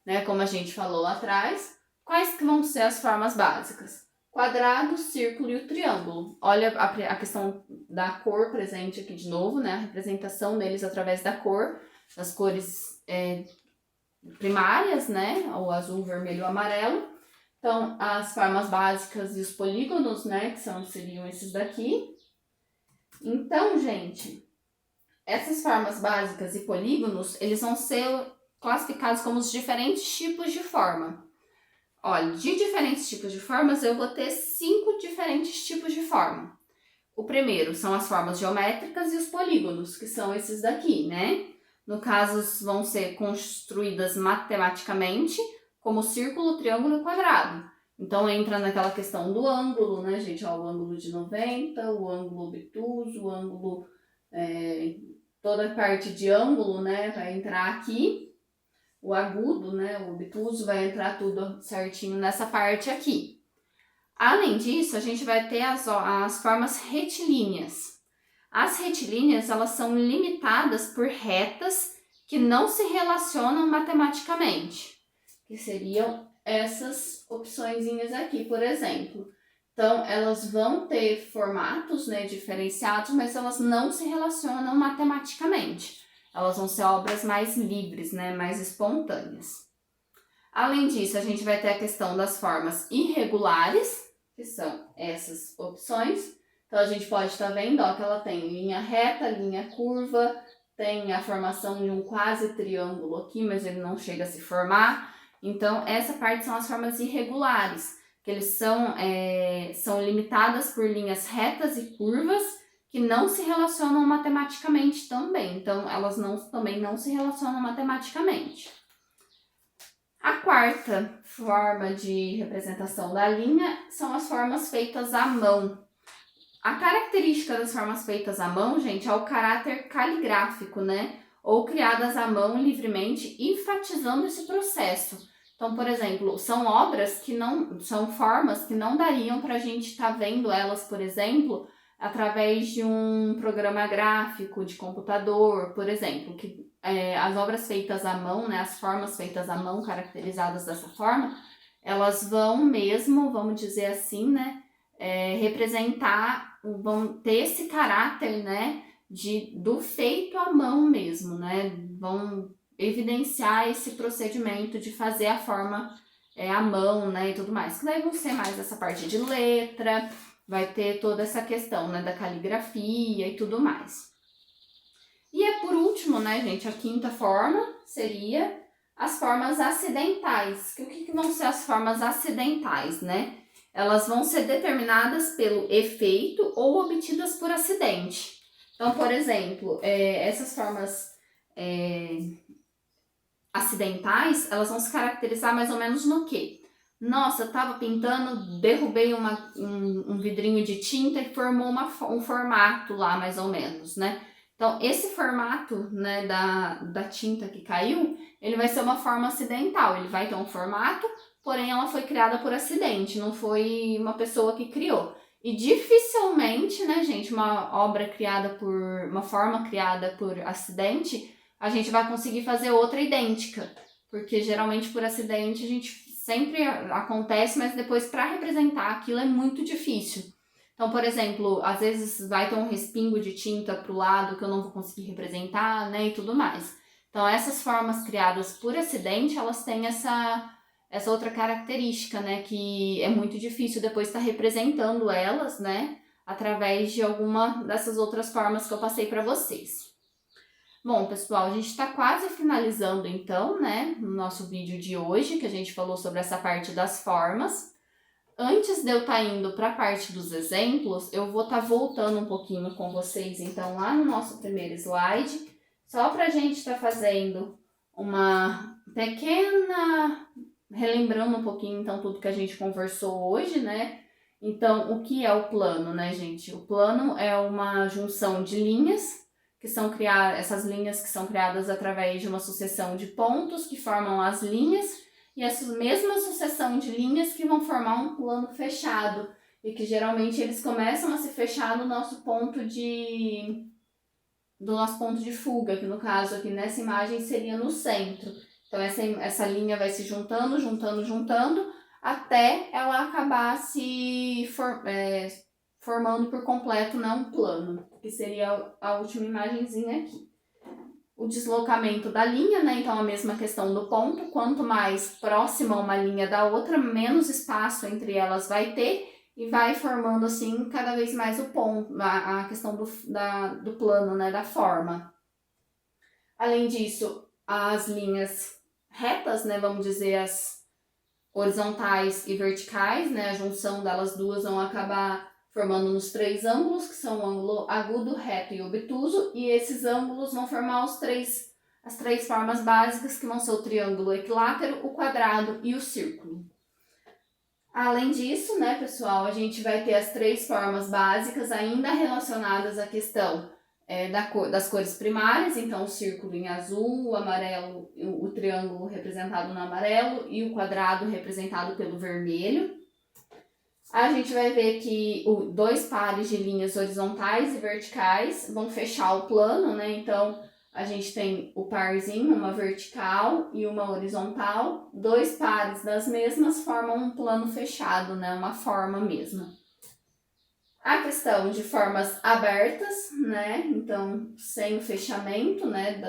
né? Como a gente falou lá atrás. Quais que vão ser as formas básicas? Quadrado, círculo e o triângulo. Olha a questão da cor presente aqui de novo, né? A representação deles através da cor, das cores primárias, né? O azul, vermelho e amarelo. Então, as formas básicas e os polígonos, né? Que seriam esses daqui. Então, gente, essas formas básicas e polígonos, eles vão ser classificados como os diferentes tipos de forma. Olha, de diferentes tipos de formas, eu vou ter 5 diferentes tipos de forma. O primeiro são as formas geométricas e os polígonos, que são esses daqui, né? No caso, vão ser construídas matematicamente, como círculo, triângulo e quadrado. Então, entra naquela questão do ângulo, né, gente? Ó, o ângulo de 90, o ângulo obtuso, o ângulo... toda a parte de ângulo, né, vai entrar aqui. O agudo, né, o obtuso, vai entrar tudo certinho nessa parte aqui. Além disso, a gente vai ter as formas retilíneas. As retilíneas, elas são limitadas por retas que não se relacionam matematicamente, que seriam essas opçõezinhas aqui, por exemplo. Então, elas vão ter formatos, né, diferenciados, mas elas não se relacionam matematicamente. Elas vão ser obras mais livres, né, mais espontâneas. Além disso, a gente vai ter a questão das formas irregulares, que são essas opções. Então, a gente pode estar vendo que ela tem linha reta, linha curva, tem a formação de um quase triângulo aqui, mas ele não chega a se formar. Então, essa parte são as formas irregulares, que eles são limitadas por linhas retas e curvas que não se relacionam matematicamente também. Então, elas também não se relacionam matematicamente. A quarta forma de representação da linha são as formas feitas à mão. A característica das formas feitas à mão, gente, é o caráter caligráfico, né? Ou criadas à mão livremente, enfatizando esse processo. Então, por exemplo, são formas que não dariam para a gente estar vendo elas, por exemplo, através de um programa gráfico de computador, por exemplo, que as obras feitas à mão, né, as formas feitas à mão, caracterizadas dessa forma, elas vão mesmo, vamos dizer assim, né, vão ter esse caráter, né, do feito à mão mesmo, né, vão evidenciar esse procedimento de fazer a forma à mão, né, e tudo mais. Que daí vão ser mais essa parte de letra, vai ter toda essa questão, né, da caligrafia e tudo mais. E por último, né, gente, a quinta forma seria as formas acidentais. O que vão ser as formas acidentais, né? Elas vão ser determinadas pelo efeito ou obtidas por acidente. Então, por exemplo, essas formas acidentais, elas vão se caracterizar mais ou menos no quê? Nossa, eu tava pintando, derrubei um vidrinho de tinta e formou um formato lá, mais ou menos, né? Então, esse formato, né, da tinta que caiu, ele vai ser uma forma acidental. Ele vai ter um formato, porém ela foi criada por acidente, não foi uma pessoa que criou. E dificilmente, né, gente, uma forma criada por acidente, a gente vai conseguir fazer outra idêntica. Porque geralmente por acidente a gente sempre acontece, mas depois para representar aquilo é muito difícil. Então, por exemplo, às vezes vai ter um respingo de tinta pro lado que eu não vou conseguir representar, né, e tudo mais. Então, essas formas criadas por acidente, elas têm essa outra característica, né, que é muito difícil depois estar representando elas, né, através de alguma dessas outras formas que eu passei para vocês. Bom, pessoal, a gente está quase finalizando então, né, o nosso vídeo de hoje, que a gente falou sobre essa parte das formas. Antes de eu estar indo para a parte dos exemplos, eu vou estar voltando um pouquinho com vocês, então, lá no nosso primeiro slide, só para a gente estar fazendo uma pequena... relembrando um pouquinho, então, tudo que a gente conversou hoje, né? Então, o que é o plano, né, gente? O plano é uma junção de linhas, que são criadas, essas linhas que são criadas através de uma sucessão de pontos que formam as linhas, e essa mesma sucessão de linhas que vão formar um plano fechado, e que geralmente eles começam a se fechar no nosso ponto de fuga, que no caso aqui nessa imagem seria no centro. Então essa linha vai se juntando, até ela acabar formando por completo, né, um plano, que seria a última imagenzinha aqui. O deslocamento da linha, né? Então a mesma questão do ponto, quanto mais próxima uma linha da outra, menos espaço entre elas vai ter e vai formando assim cada vez mais o ponto, a questão do plano, né? Da forma. Além disso, as linhas retas, né? Vamos dizer as horizontais e verticais, né? A junção delas duas vão acabar formando nos três ângulos, que são o ângulo agudo, reto e obtuso, e esses ângulos vão formar as três formas básicas, que vão ser o triângulo equilátero, o quadrado e o círculo. Além disso, né, pessoal, a gente vai ter as três formas básicas ainda relacionadas à questão das cores primárias, então o círculo em azul, o amarelo, o triângulo representado no amarelo e o quadrado representado pelo vermelho. A gente vai ver que dois pares de linhas horizontais e verticais vão fechar o plano, né? Então, a gente tem o parzinho, uma vertical e uma horizontal. Dois pares das mesmas formam um plano fechado, né? Uma forma mesma. A questão de formas abertas, né? Então, sem o fechamento, né?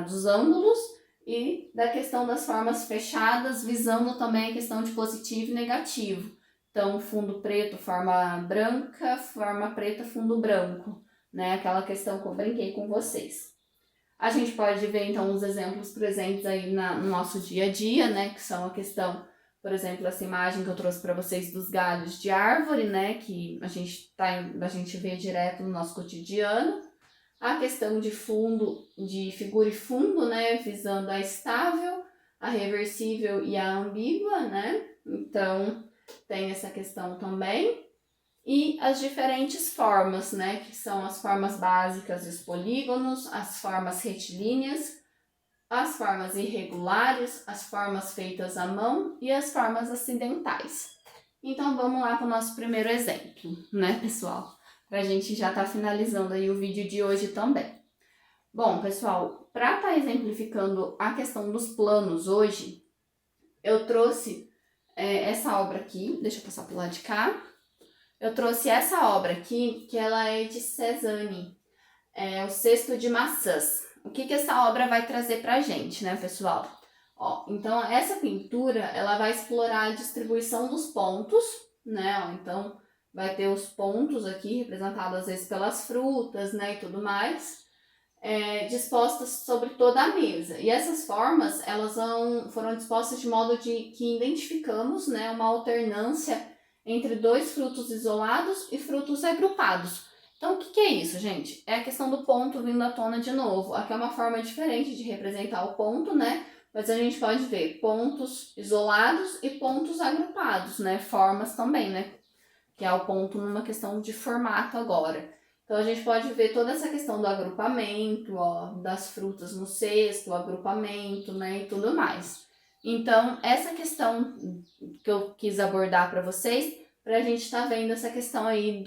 Dos ângulos. E da questão das formas fechadas, visando também a questão de positivo e negativo. Então, fundo preto, forma branca, forma preta, fundo branco, né? Aquela questão que eu brinquei com vocês. A gente pode ver, então, os exemplos presentes aí no nosso dia a dia, né? Que são a questão, por exemplo, essa imagem que eu trouxe para vocês dos galhos de árvore, né? Que a gente vê direto no nosso cotidiano. A questão de figura e fundo, né? Visando a estável, a reversível e a ambígua, né? Então, tem essa questão também. E as diferentes formas, né? Que são as formas básicas e os polígonos, as formas retilíneas, as formas irregulares, as formas feitas à mão e as formas acidentais. Então, vamos lá para o nosso primeiro exemplo, né, pessoal? Para a gente já estar finalizando aí o vídeo de hoje também. Bom, pessoal, para estar exemplificando a questão dos planos hoje, eu trouxe essa obra aqui, deixa eu passar pro lado de cá. Eu trouxe essa obra aqui, que ela é de Cézanne, o Cesto de Maçãs. O que essa obra vai trazer pra gente, né, pessoal? Ó, então, essa pintura, ela vai explorar a distribuição dos pontos, né? Ó, então, vai ter os pontos aqui, representados às vezes pelas frutas, né, e tudo mais, dispostas sobre toda a mesa. E essas formas, elas foram dispostas de modo que identificamos, né, uma alternância entre dois frutos isolados e frutos agrupados. Então, o que é isso, gente? É a questão do ponto vindo à tona de novo. Aqui é uma forma diferente de representar o ponto, né? Mas a gente pode ver pontos isolados e pontos agrupados, né? Formas também, né? Que é o ponto numa questão de formato agora. Então, a gente pode ver toda essa questão do agrupamento, ó, das frutas no cesto, o agrupamento, né, e tudo mais. Então, essa questão que eu quis abordar para vocês para a gente estar vendo essa questão aí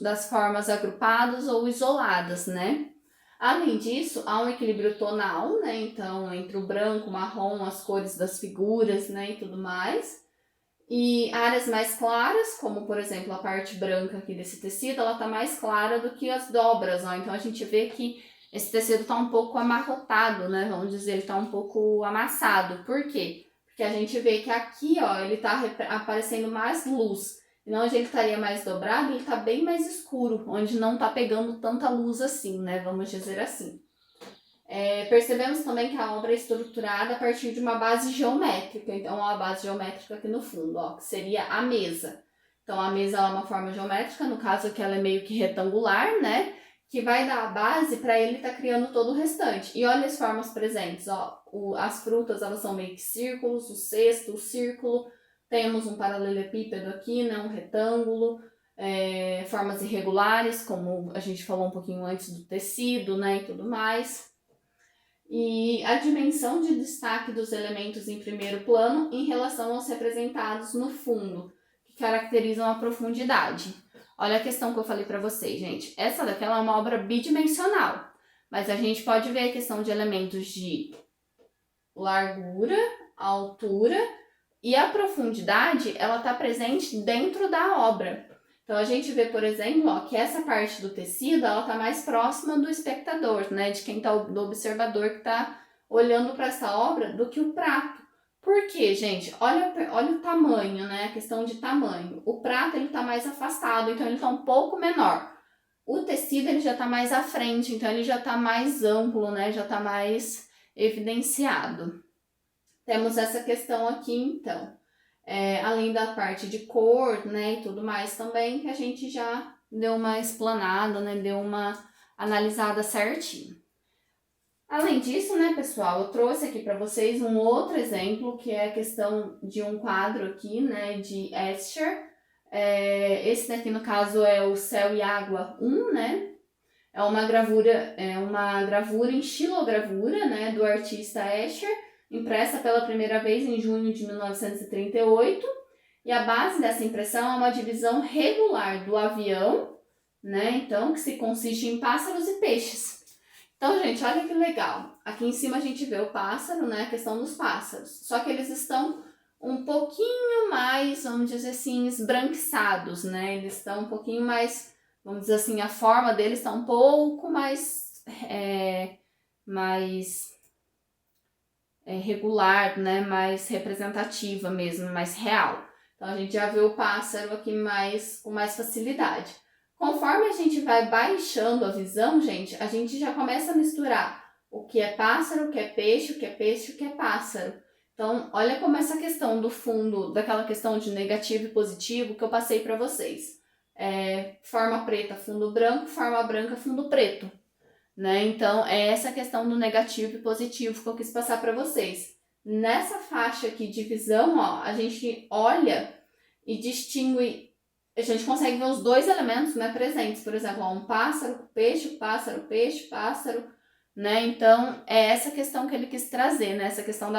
das formas agrupadas ou isoladas, né? Além disso, há um equilíbrio tonal, né? Então, entre o branco, o marrom, as cores das figuras, né? E tudo mais. E áreas mais claras, como por exemplo a parte branca aqui desse tecido, ela tá mais clara do que as dobras, ó. Então a gente vê que esse tecido tá um pouco amarrotado, né? Vamos dizer, ele tá um pouco amassado. Por quê? Porque a gente vê que aqui, ó, ele tá aparecendo mais luz. E onde ele estaria mais dobrado, ele tá bem mais escuro, onde não tá pegando tanta luz assim, né? Vamos dizer assim. Percebemos também que a obra é estruturada a partir de uma base geométrica. Então, a base geométrica aqui no fundo, ó, que seria a mesa. Então, a mesa é uma forma geométrica, no caso aqui ela é meio que retangular, né? Que vai dar a base para ele estar criando todo o restante. E olha as formas presentes, ó. As frutas, elas são meio que círculos, o cesto, o círculo. Temos um paralelepípedo aqui, né? Um retângulo. Formas irregulares, como a gente falou um pouquinho antes do tecido, né? E tudo mais. E a dimensão de destaque dos elementos em primeiro plano em relação aos representados no fundo, que caracterizam a profundidade. Olha a questão que eu falei para vocês, gente. Essa daqui é uma obra bidimensional, mas a gente pode ver a questão de elementos de largura, altura e a profundidade, ela está presente dentro da obra. Então, a gente vê, por exemplo, ó, que essa parte do tecido, ela tá mais próxima do espectador, né? De quem tá, do observador que tá olhando para essa obra, do que o prato. Por quê, gente? Olha o tamanho, né? A questão de tamanho. O prato, ele tá mais afastado, então ele tá um pouco menor. O tecido, ele já tá mais à frente, então ele já tá mais amplo, né? Já tá mais evidenciado. Temos essa questão aqui, então. Além da parte de cor, né, e tudo mais também, que a gente já deu uma explanada, né, deu uma analisada certinho. Além disso, né, pessoal, eu trouxe aqui para vocês um outro exemplo, que é a questão de um quadro aqui, né, de Escher. Esse daqui, no caso, é o Céu e Água 1, né, é uma gravura em xilogravura, né, do artista Escher, impressa pela primeira vez em junho de 1938, e a base dessa impressão é uma divisão regular do avião, né? Então, que se consiste em pássaros e peixes. Então, gente, olha que legal. Aqui em cima a gente vê o pássaro, né? A questão dos pássaros. Só que eles estão um pouquinho mais, vamos dizer assim, esbranquiçados, né? Eles estão um pouquinho mais, vamos dizer assim, a forma deles está um pouco mais regular, né, mais representativa mesmo, mais real. Então a gente já vê o pássaro aqui com mais facilidade. Conforme a gente vai baixando a visão, gente, a gente já começa a misturar o que é pássaro, o que é peixe, o que é peixe, o que é pássaro. Então, olha como essa questão do fundo, daquela questão de negativo e positivo que eu passei para vocês. Forma preta, fundo branco, forma branca, fundo preto. Né? Então, é essa questão do negativo e positivo que eu quis passar para vocês. Nessa faixa aqui de visão, ó, a gente olha e distingue, a gente consegue ver os dois elementos, né, presentes. Por exemplo, ó, um pássaro, pássaro, né? Então, é essa questão que ele quis trazer, né? Essa questão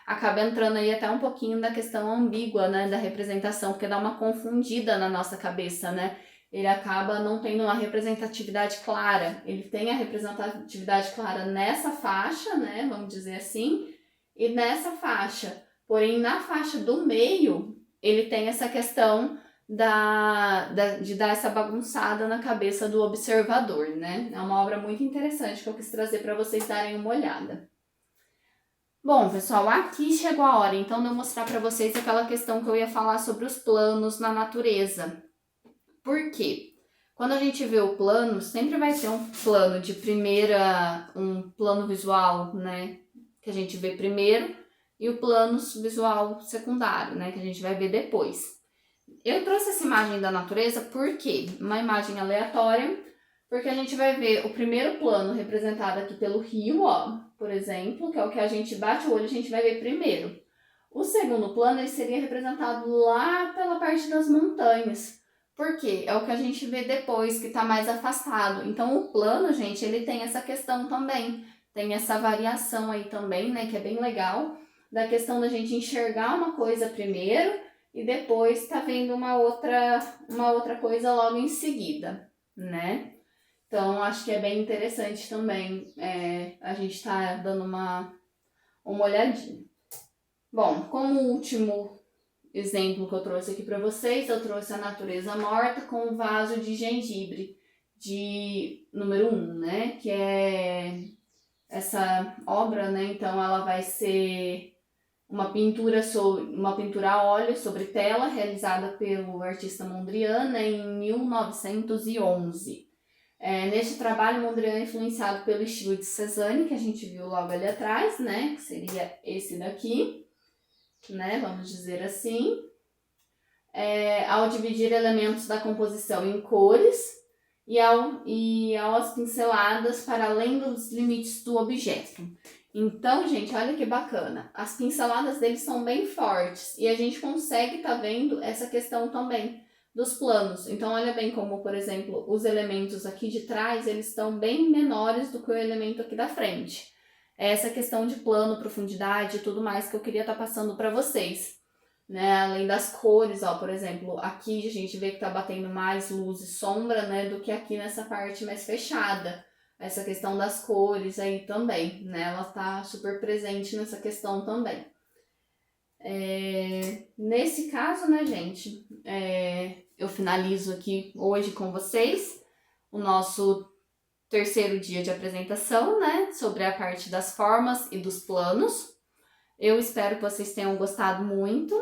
acaba entrando aí até um pouquinho da questão ambígua, né, da representação, porque dá uma confundida na nossa cabeça, né? Ele acaba não tendo uma representatividade clara. Ele tem a representatividade clara nessa faixa, né, vamos dizer assim, e nessa faixa. Porém, na faixa do meio, ele tem essa questão de dar essa bagunçada na cabeça do observador, né? É uma obra muito interessante que eu quis trazer para vocês darem uma olhada. Bom, pessoal, aqui chegou a hora, então, de eu mostrar para vocês aquela questão que eu ia falar sobre os planos na natureza. Por quê? Quando a gente vê o plano, sempre vai ter um plano de primeira, um plano visual, né, que a gente vê primeiro, e o plano visual secundário, né, que a gente vai ver depois. Eu trouxe essa imagem da natureza porque uma imagem aleatória, porque a gente vai ver o primeiro plano representado aqui pelo rio, ó, por exemplo, que é o que a gente bate o olho, a gente vai ver primeiro. O segundo plano, ele seria representado lá pela parte das montanhas. Por quê? É o que a gente vê depois, que está mais afastado. Então, o plano, gente, ele tem essa questão também. Tem essa variação aí também, né? Que é bem legal. Da questão da gente enxergar uma coisa primeiro e depois tá vendo uma outra coisa logo em seguida, né? Então, acho que é bem interessante também a gente tá dando uma olhadinha. Bom, como último exemplo que eu trouxe aqui para vocês, eu trouxe a natureza morta com o vaso de gengibre de número 1, né? Que é essa obra, né? Então ela vai ser uma pintura a óleo sobre tela realizada pelo artista Mondrian, né, em 1911. Neste trabalho, Mondrian é influenciado pelo estilo de Cézanne, que a gente viu logo ali atrás, né? Que seria esse daqui, né? Vamos dizer assim. Ao dividir elementos da composição em cores e ao as pinceladas para além dos limites do objeto. Então, gente, olha que bacana. As pinceladas deles são bem fortes e a gente consegue tá vendo essa questão também dos planos. Então, olha bem como, por exemplo, os elementos aqui de trás, eles estão bem menores do que o elemento aqui da frente. Essa questão de plano, profundidade e tudo mais que eu queria estar passando para vocês. Né, além das cores, ó, por exemplo, aqui a gente vê que tá batendo mais luz e sombra, né, do que aqui nessa parte mais fechada. Essa questão das cores aí também, né, ela tá super presente nessa questão também. Nesse caso, né, gente, eu finalizo aqui hoje com vocês o nosso terceiro dia de apresentação, né, sobre a parte das formas e dos planos. Eu espero que vocês tenham gostado muito.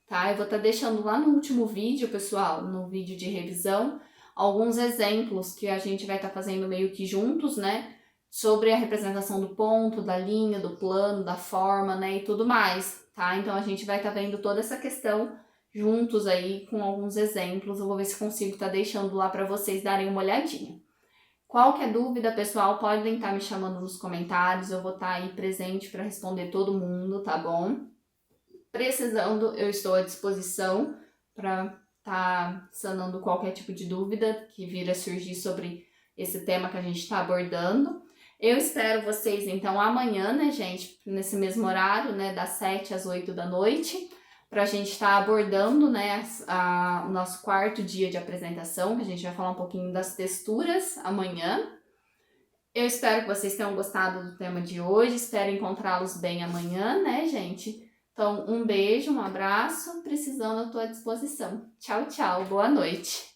Tá? Eu vou estar deixando lá no último vídeo, pessoal, no vídeo de revisão, alguns exemplos que a gente vai estar fazendo meio que juntos, né? Sobre a representação do ponto, da linha, do plano, da forma, né? E tudo mais, tá? Então a gente vai estar vendo toda essa questão juntos aí com alguns exemplos. Eu vou ver se consigo estar deixando lá para vocês darem uma olhadinha. Qualquer dúvida, pessoal, podem estar me chamando nos comentários. Eu vou estar aí presente para responder todo mundo, tá bom? Precisando, eu estou à disposição para estar sanando qualquer tipo de dúvida que vir a surgir sobre esse tema que a gente está abordando. Eu espero vocês, então, amanhã, né, gente, nesse mesmo horário, né, das 7 às 8 da noite, para a gente estar abordando, né, o nosso quarto dia de apresentação, que a gente vai falar um pouquinho das texturas amanhã. Eu espero que vocês tenham gostado do tema de hoje, espero encontrá-los bem amanhã, né, gente? Então, um beijo, um abraço, precisando, eu estou à disposição. Tchau, tchau, boa noite!